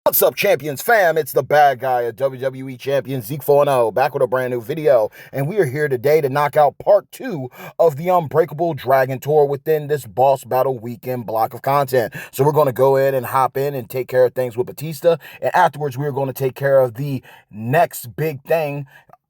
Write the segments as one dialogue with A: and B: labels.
A: What's up, Champions fam? It's the bad guy of WWE Champion Zeke 4-0, back with a brand new video. And we are here today to knock out part 2 of the Unbreakable Dragun Tour within this Boss Battle weekend block of content. So we're going to go ahead and hop in and take care of things with Batista. And afterwards, we're going to take care of the next big thing,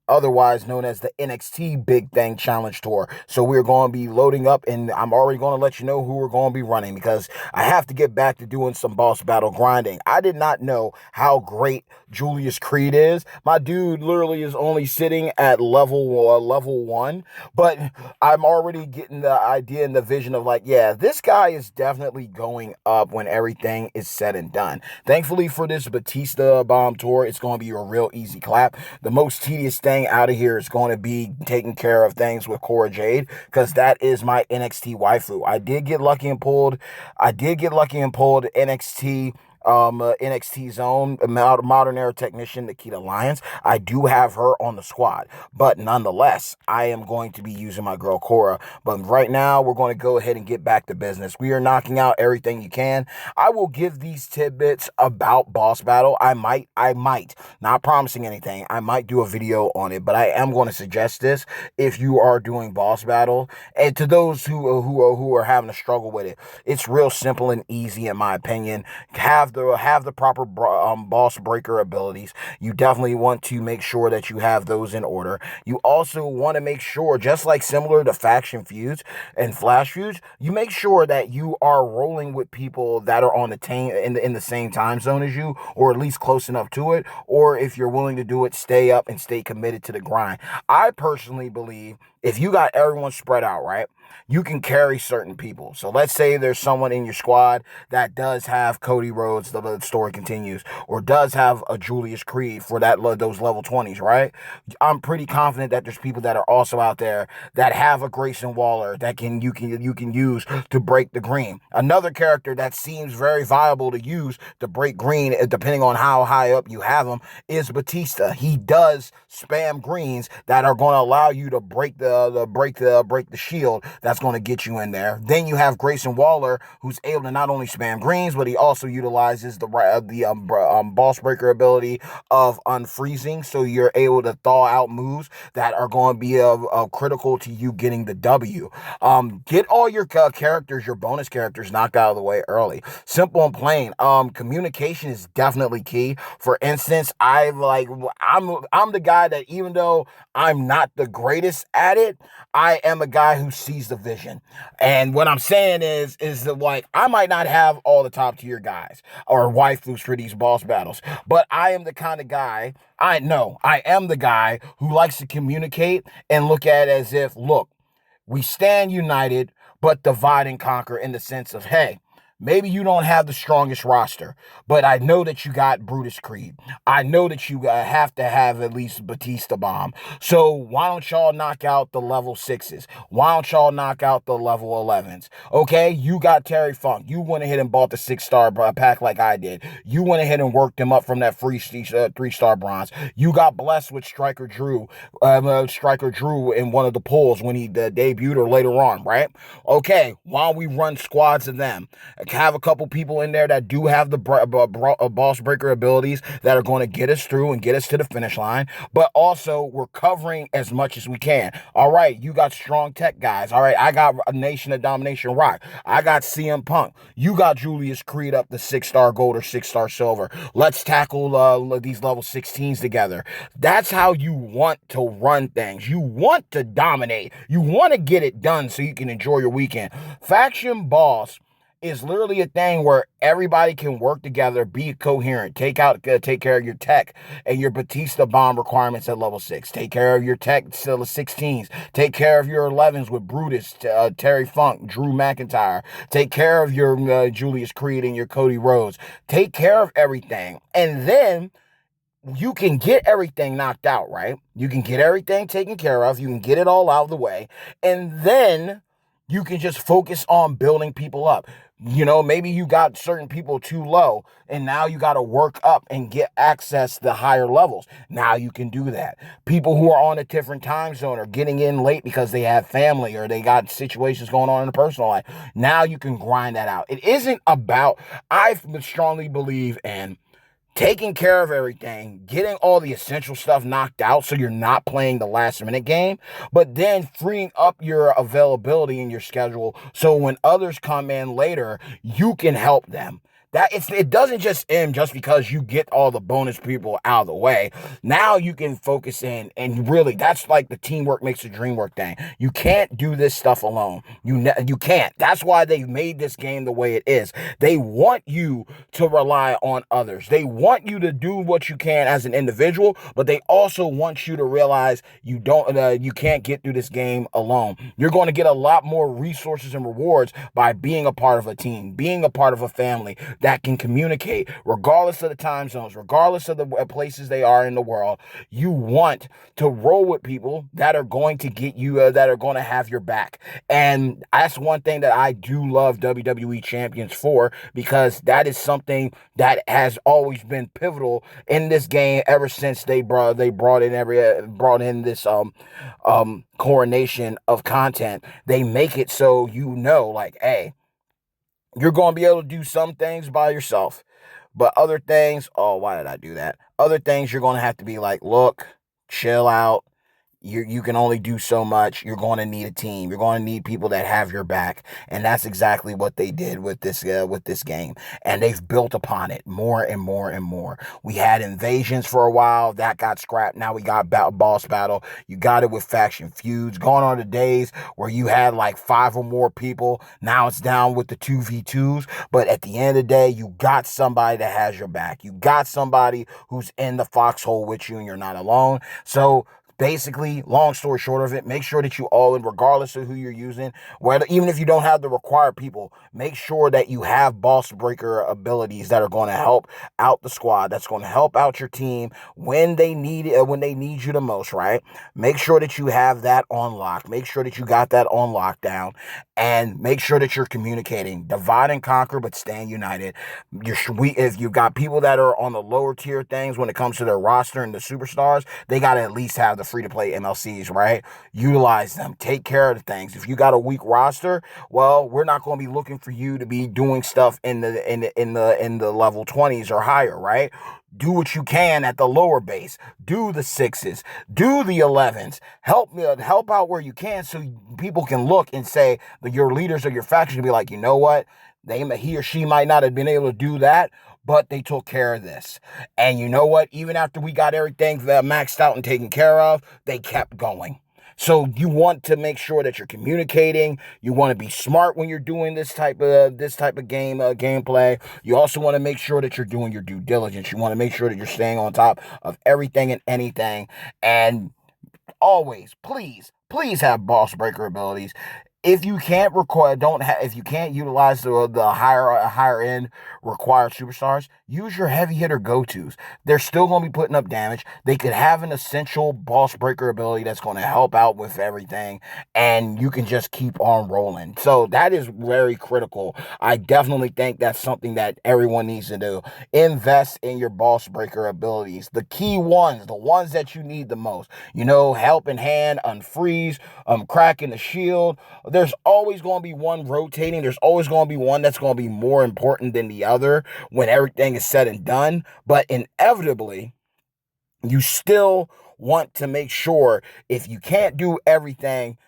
A: otherwise known as the NXT Big Thing Challenge Tour. So we're going to be loading up, and I'm already going to let you know who we're going to be running because I have to get back to doing some boss battle grinding. I did not know how great Julius Creed is. My dude literally is only sitting at level 1, but I'm already getting the idea and the vision of like, yeah, this guy is definitely going up when everything is said and done. Thankfully for this Batista Bomb Tour, it's going to be a real easy clap. The most tedious thing out of here is going to be taking care of things with Cora Jade, because that is my NXT waifu. I did get lucky and pulled NXT Zone, Modern Era Technician, Nikita Lyons. I do have her on the squad, but nonetheless, I am going to be using my girl Cora. But right now, we're going to go ahead and get back to business. We are knocking out everything you can. I will give these tidbits about Boss Battle. I might, not promising anything. I might do a video on it, but I am going to suggest this if you are doing Boss Battle. And to those who are having a struggle with it, it's real simple and easy, in my opinion. Have the proper boss breaker abilities. You definitely want to make sure that you have those in order. You also want to make sure, just like similar to faction feuds and flash feuds, you make sure that you are rolling with people that are on the in the same time zone as you, or at least close enough to it. Or if you're willing to do it, stay up and stay committed to the grind. I personally believe if you got everyone spread out, right, you can carry certain people. So let's say there's someone in your squad that does have Cody Rhodes, the story continues, or does have a Julius Creed for those level 20s, right? I'm pretty confident that there's people that are also out there that have a Grayson Waller that you can use to break the green. Another character that seems very viable to use to break green, depending on how high up you have him, is Batista. He does spam greens that are going to allow you to break the shield that's going to get you in there. Then you have Grayson Waller, who's able to not only spam greens, but he also utilizes the boss breaker ability of unfreezing, so you're able to thaw out moves that are going to be critical to you getting the W. Get all your characters, your bonus characters, knocked out of the way early. Simple and plain. Communication is definitely key. For instance, I'm the guy that, even though I'm not the greatest at it, I am a guy who sees the vision. And what I'm saying is that, like, I might not have all the top tier guys or waifus for these boss battles, but I am the kind of guy, I am the guy who likes to communicate and look at it as if, look, we stand united, but divide and conquer, in the sense of, hey, maybe you don't have the strongest roster, but I know that you got Brutus Creed. I know that you have to have at least Batista Bomb. So why don't y'all knock out the level 6s? Why don't y'all knock out the level 11s? Okay, you got Terry Funk. You went ahead and bought the 6-star pack like I did. You went ahead and worked him up from that free 3-star bronze. You got blessed with Striker Drew in one of the polls when he debuted, or later on, right? Okay, why don't we run squads of them? Have a couple people in there that do have the boss breaker abilities that are going to get us through and get us to the finish line, but also we're covering as much as we can. All right, you got strong tech guys. All right, I got a Nation of Domination Rock. I got CM Punk. You got Julius Creed up the 6-star gold or 6-star silver. Let's tackle these level 16s together. That's how you want to run things. You want to dominate. You want to get it done so you can enjoy your weekend. Faction Boss is literally a thing where everybody can work together, be coherent, take care of your tech and your Batista Bomb requirements at level 6. Take care of your tech still 16s. Take care of your 11s with Brutus, Terry Funk, Drew McIntyre. Take care of your Julius Creed and your Cody Rhodes. Take care of everything. And then you can get everything knocked out, right? You can get everything taken care of. You can get it all out of the way. And then you can just focus on building people up. You know, maybe you got certain people too low, and now you got to work up and get access to higher levels. Now you can do that. People who are on a different time zone are getting in late because they have family or they got situations going on in their personal life. Now you can grind that out. It isn't about, I strongly believe in taking care of everything, getting all the essential stuff knocked out so you're not playing the last minute game, but then freeing up your availability in your schedule so when others come in later, you can help them. It doesn't just end just because you get all the bonus people out of the way. Now you can focus in, and really that's like the teamwork makes the dream work thing. You can't do this stuff alone. You can't. That's why they made this game the way it is. They want you to rely on others. They want you to do what you can as an individual, but they also want you to realize you can't get through this game alone. You're going to get a lot more resources and rewards by being a part of a team, being a part of a family that can communicate regardless of the time zones, regardless of the places they are in the world. You want to roll with people that are going to get you, that are going to have your back. And that's one thing that I do love WWE champions for, because that is something that has always been pivotal in this game ever since they brought in this coronation of content. They make it so like, hey, you're going to be able to do some things by yourself, but other things, oh, why did I do that? Other things you're going to have to be like, look, chill out. You can only do so much. You're going to need a team. You're going to need people that have your back. And that's exactly what they did with this game. And they've built upon it more and more and more. We had invasions for a while. That got scrapped. Now we got boss battle. You got it with faction feuds. Going on to days where you had like 5 or more people. Now it's down with the 2v2s. But at the end of the day, you got somebody that has your back. You got somebody who's in the foxhole with you, and you're not alone. So basically, long story short of it, make sure that you all in, regardless of who you're using, whether even if you don't have the required people, make sure that you have boss breaker abilities that are going to help out the squad, that's going to help out your team when they need you the most, right? Make sure that you have that on lock. Make sure that you got that on lockdown, and make sure that you're communicating. Divide and conquer, but staying united. If you've got people that are on the lower tier things when it comes to their roster and the superstars, they got to at least have the free-to-play MLCs, right? Utilize them. Take care of the things. If you got a weak roster, well, we're not going to be looking for you to be doing stuff in the level 20s or higher, right? Do what you can at the lower base. Do the 6s. Do the 11s. Help out where you can, so people can look and say that your leaders of your faction can be like, you know what? He or she might not have been able to do that, but they took care of this. And you know what? Even after we got everything maxed out and taken care of, they kept going. So you want to make sure that you're communicating. You want to be smart when you're doing this type of gameplay. You also want to make sure that you're doing your due diligence. You want to make sure that you're staying on top of everything and anything. And always, please have boss breaker abilities. If you can't if you can't utilize the higher end required superstars, use your heavy hitter go-tos. They're still going to be putting up damage. They could have an essential boss breaker ability that's going to help out with everything, and you can just keep on rolling. So that is very critical. I definitely think that's something that everyone needs to do. Invest in your boss breaker abilities. The key ones, the ones that you need the most. Helping hand, unfreeze, cracking the shield. There's always going to be one rotating. There's always going to be one that's going to be more important than the other when everything is said and done. But inevitably, you still want to make sure, if you can't do everything,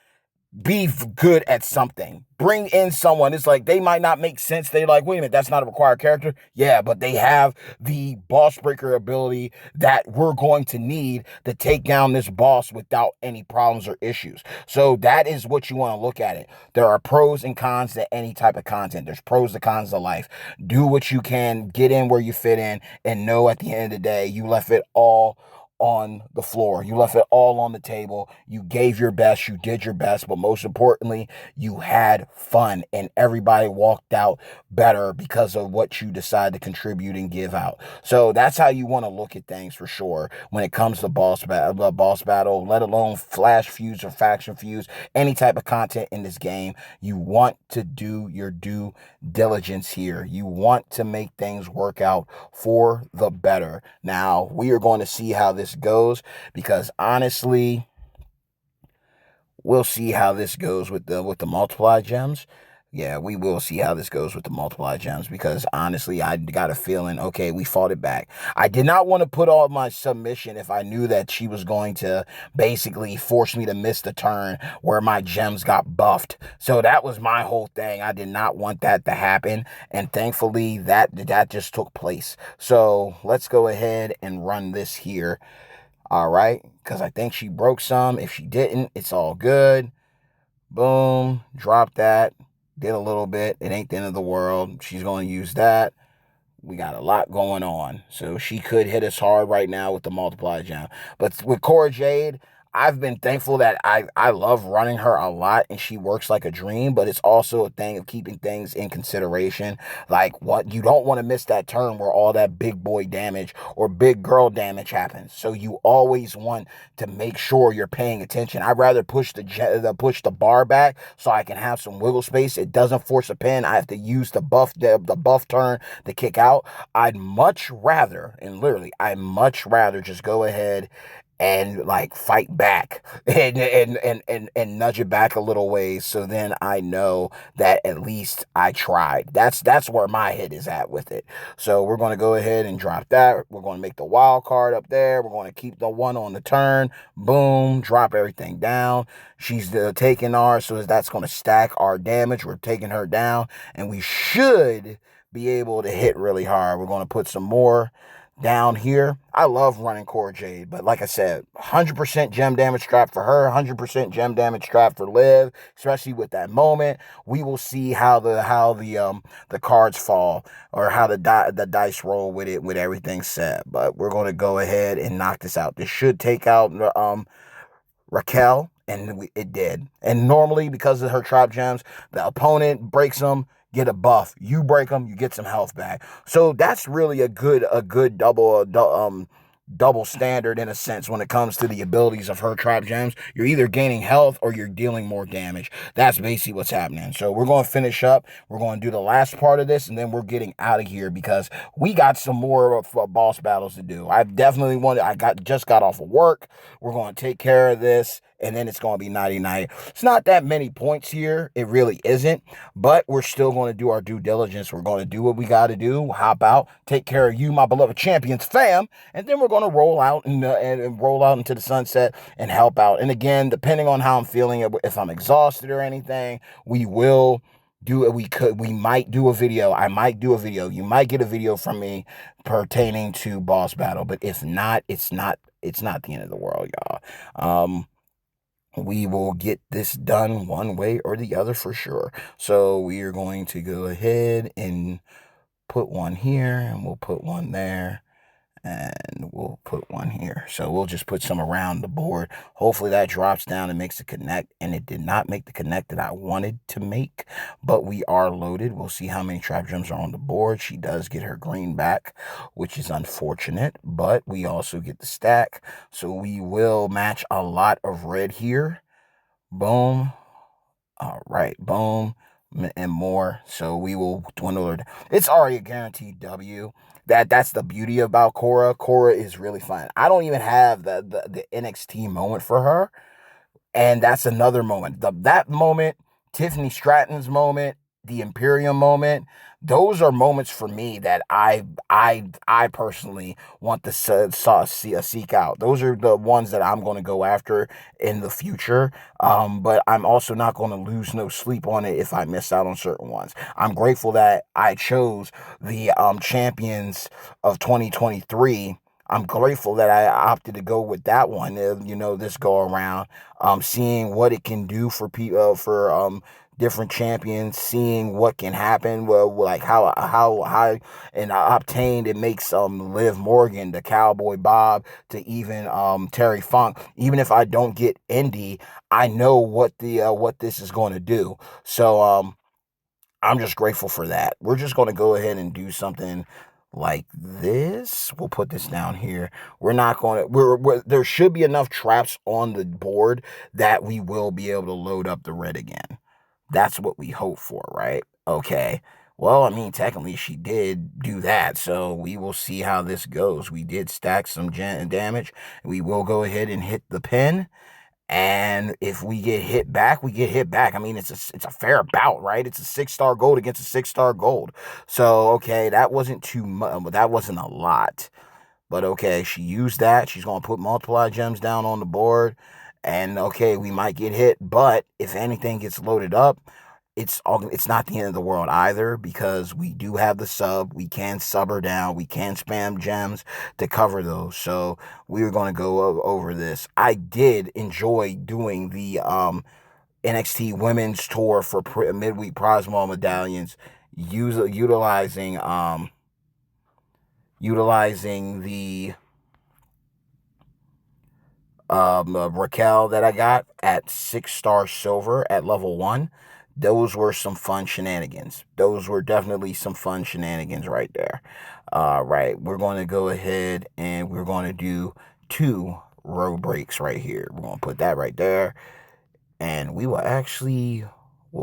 A: be good at something. Bring in someone. It's like they might not make sense. They're like, wait a minute, that's not a required character. Yeah, but they have the boss breaker ability that we're going to need to take down this boss without any problems or issues. So that is what you want to look at it. There are pros and cons to any type of content. There's pros and cons to life. Do what you can, get in where you fit in, and know at the end of the day, you left it all on the floor. You left it all on the table. You gave your best. You did your best. But most importantly, you had fun, and everybody walked out better because of what you decided to contribute and give out. So that's how you want to look at things for sure when it comes to boss battle, let alone flash feuds or faction feuds, any type of content in this game. You want to do your due diligence here. You want to make things work out for the better. Now, we are going to see how this goes, because honestly, we'll see how this goes with the multiply gems. Yeah, we will see how this goes with the multiply gems because honestly, I got a feeling, okay, we fought it back. I did not want to put on my submission if I knew that she was going to basically force me to miss the turn where my gems got buffed. So that was my whole thing. I did not want that to happen. And thankfully, that just took place. So let's go ahead and run this here. All right. Because I think she broke some. If she didn't, it's all good. Boom. Drop that. Did a little bit. It ain't the end of the world. She's going to use that. We got a lot going on. So she could hit us hard right now with the multiply gem. But with Cora Jade, I've been thankful that I love running her a lot and she works like a dream, but it's also a thing of keeping things in consideration. Like what you don't want to miss that turn where all that big boy damage or big girl damage happens. So you always want to make sure you're paying attention. I'd rather push the bar back so I can have some wiggle space. It doesn't force a pin. I have to use the buff turn to kick out. I'd much rather, and literally, I'd much rather just go ahead and like fight back and nudge it back a little ways so then I know that at least I tried. That's where my head is at with it. So we're going to go ahead and drop that. We're going to make the wild card up there. We're going to keep the one on the turn. Boom, drop everything down. She's taking ours, so that's going to stack our damage. We're taking her down and we should be able to hit really hard. We're going to put some more down here. I love running Cora Jade, but like I said, 100% gem damage trap for her, 100% gem damage trap for Liv, especially with that moment. We will see how the cards fall or how the dice roll with it with everything set. But we're going to go ahead and knock this out. This should take out Raquel, and it did. And normally, because of her trap gems, the opponent breaks them, get a buff. You break them, you get some health back. So that's really a good double standard in a sense when it comes to the abilities of her trap gems. You're either gaining health or you're dealing more damage. That's basically what's happening. So we're going to finish up. We're going to do the last part of this, and then we're getting out of here because we got some more boss battles to do. I definitely wanted. Just got off of work. We're going to take care of this, and then it's going to be nighty-night. It's not that many points here. It really isn't, but we're still going to do our due diligence. We're going to do what we got to do, hop out, take care of you, my beloved champions fam, and then we're going to roll out and roll out into the sunset and help out. And again, depending on how I'm feeling, if I'm exhausted or anything, we might do a video. I might do a video. You might get a video from me pertaining to boss battle, but if not, it's not the end of the world, y'all. We will get this done one way or the other for sure. So we are going to go ahead and put one here, and we'll put one there, and we'll put one here. So we'll just put some around the board. Hopefully that drops down and makes a connect, and it did not make the connect that I wanted to make, but we are loaded. We'll see how many trap gems are on the board. She does get her green back, which is unfortunate, but we also get the stack. So we will match a lot of red here. Boom. All right. Boom. And more. So we will dwindle it. It's already a guaranteed W. That's the beauty about Cora. Cora is really fun. I don't even have the NXT moment for her. And that's another moment. That moment, Tiffany Stratton's moment, the Imperium moment, those are moments for me that I personally want to seek out. Those are the ones that I'm going to go after in the future. But I'm also not going to lose no sleep on it if I miss out on certain ones. I'm grateful that I chose the champions of 2023. I'm grateful that I opted to go with that one, this go around, seeing what it can do for people, for different champions, seeing what can happen, well, like how high and obtained it makes Liv Morgan, the Cowboy Bob, to even Terry Funk. Even if I don't get Indy, I know what this is going to do. So I'm just grateful for that. We're just going to go ahead and do something like this. We'll put this down here. We're not going to, there should be enough traps on the board that we will be able to load up the red again. That's what we hope for, right? Okay. Well, I mean, technically she did do that, so we will see how this goes. We did stack some damage. We will go ahead and hit the pin. And if we get hit back, we get hit back. I mean, it's a fair bout, right? It's a 6-star gold against a 6-star gold. So okay, that wasn't too much. That wasn't a lot. But okay, she used that. She's going to put multiply gems down on the board. And okay, we might get hit. But if anything gets loaded up, it's not the end of the world either, because we do have the sub. We can sub her down. We can spam gems to cover those. So we're going to go over this. I did enjoy doing the NXT Women's Tour for midweek prize mall medallions, utilizing the Raquel that I got at 6-star silver at level 1. Those were some fun shenanigans. Those were definitely some fun shenanigans right there. Right, we're going to go ahead and we're going to do 2 row breaks right here. We're going to put that right there. And we'll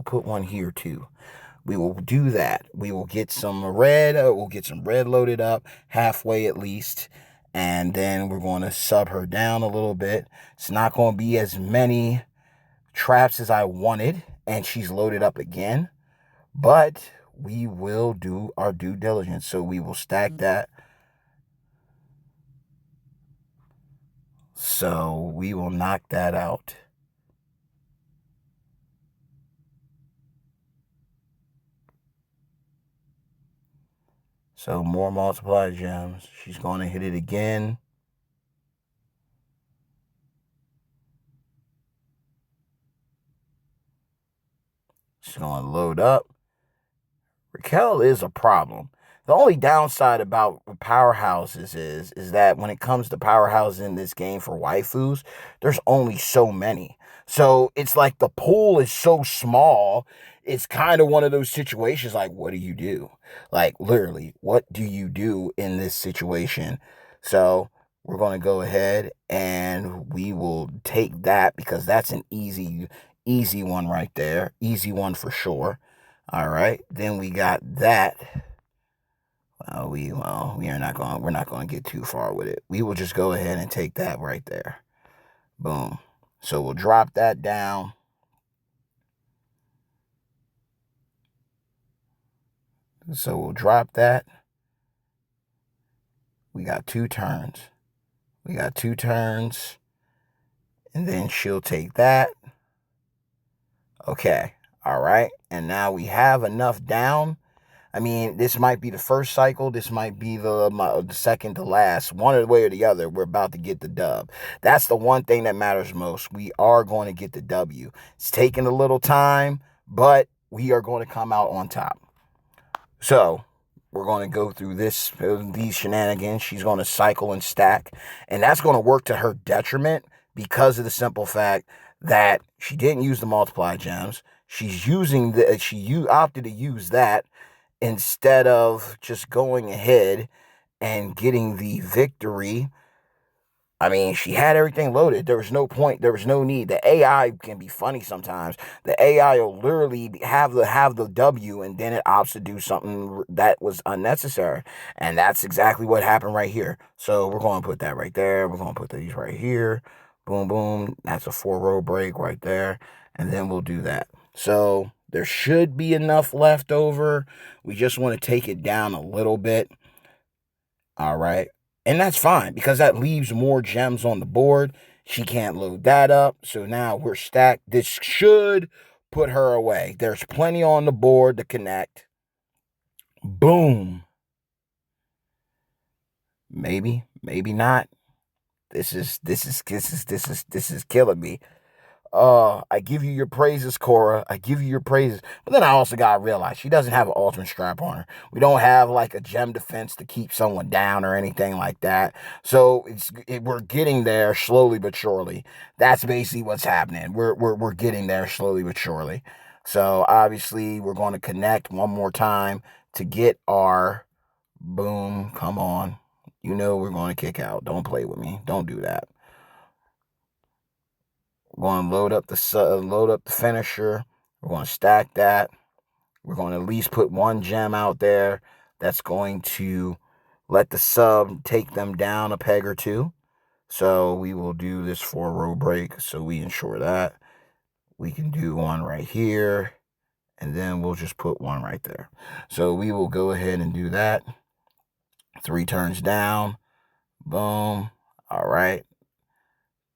A: put one here too. We will do that. We will get some red. We'll get some red loaded up halfway at least. And then we're going to sub her down a little bit. It's not going to be as many traps as I wanted. And she's loaded up again. But we will do our due diligence. So we will stack that. So we will knock that out. So more multiply gems. She's going to hit it again. She's going to load up. Raquel is a problem. The only downside about powerhouses is that when it comes to powerhouses in this game for waifus, there's only so many. So it's like the pool is so small. It's kind of one of those situations like, what do you do? Like, literally, what do you do in this situation? So we're going to go ahead and we will take that, because that's an easy one right there. Easy one for sure. All right, then we got that. We're not going to get too far with it. We will just go ahead and take that right there. Boom. So we'll drop that down. So we'll drop that. We got 2 turns. And then she'll take that. Okay. All right. And now we have enough down. I mean, this might be the first cycle. This might be the second to last. One way or the other, we're about to get the dub. That's the one thing that matters most. We are going to get the W. It's taking a little time, but we are going to come out on top. So we're going to go through these shenanigans. She's going to cycle and stack, and that's going to work to her detriment, because of the simple fact that she didn't use the multiply gems. She opted to use that instead of just going ahead and getting the victory. I mean, she had everything loaded. There was no point. There was no need. The AI can be funny sometimes. The AI will literally have the W, and then it opts to do something that was unnecessary. And that's exactly what happened right here. So we're going to put that right there. We're going to put these right here. Boom, boom. That's a 4-row break right there. And then we'll do that. So there should be enough left over. We just want to take it down a little bit. All right. And that's fine, because that leaves more gems on the board. She can't load that up. So now we're stacked. This should put her away. There's plenty on the board to connect. Boom. Maybe, maybe not. This is killing me. I give you your praises, Cora. I give you your praises. But then I also got to realize she doesn't have an ultimate strap on her. We don't have like a gem defense to keep someone down or anything like that. So we're getting there slowly but surely. That's basically what's happening. We're getting there slowly but surely. So obviously we're going to connect one more time to get our boom. Come on. You know we're going to kick out. Don't play with me. Don't do that. We're going to load up the finisher. We're going to stack that. We're going to at least put one gem out there that's going to let the sub take them down a peg or two. So we will do this 4-row break. So we ensure that we can do one right here. And then we'll just put one right there. So we will go ahead and do that. 3 turns down. Boom. All right.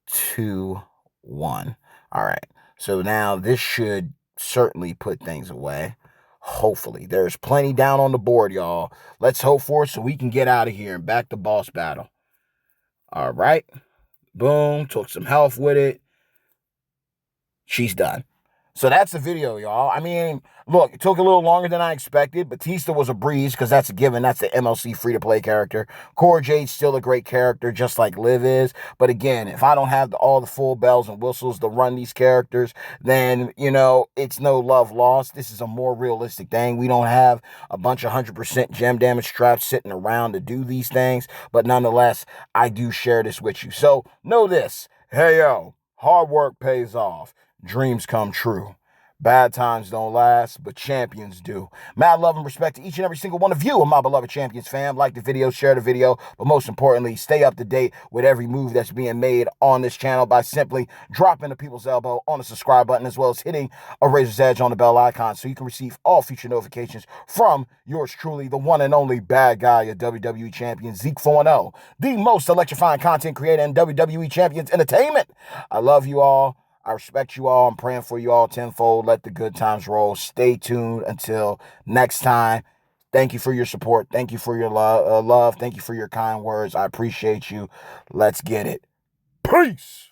A: 2, 1. All right. So now this should certainly put things away. Hopefully. There's plenty down on the board, y'all. Let's hope for it so we can get out of here and back to boss battle. All right. Boom. Took some health with it. She's done. So that's the video, y'all. I mean, look, it took a little longer than I expected. Batista was a breeze because that's a given. That's the MLC free-to-play character. Cora Jade's still a great character, just like Liv is. But again, if I don't have all the full bells and whistles to run these characters, then, it's no love lost. This is a more realistic thing. We don't have a bunch of 100% gem damage traps sitting around to do these things. But nonetheless, I do share this with you. So know this. Hey, yo, hard work pays off. Dreams come true. Bad times don't last, but champions do. Mad love and respect to each and every single one of you, my beloved Champions fam. Like the video, share the video, but most importantly, stay up to date with every move that's being made on this channel by simply dropping the people's elbow on the subscribe button, as well as hitting a razor's edge on the bell icon so you can receive all future notifications from yours truly, the one and only bad guy of WWE Champion, Zeke 4-0, the most electrifying content creator in WWE Champions Entertainment. I love you all. I respect you all. I'm praying for you all tenfold. Let the good times roll. Stay tuned until next time. Thank you for your support. Thank you for your love. Thank you for your kind words. I appreciate you. Let's get it. Peace.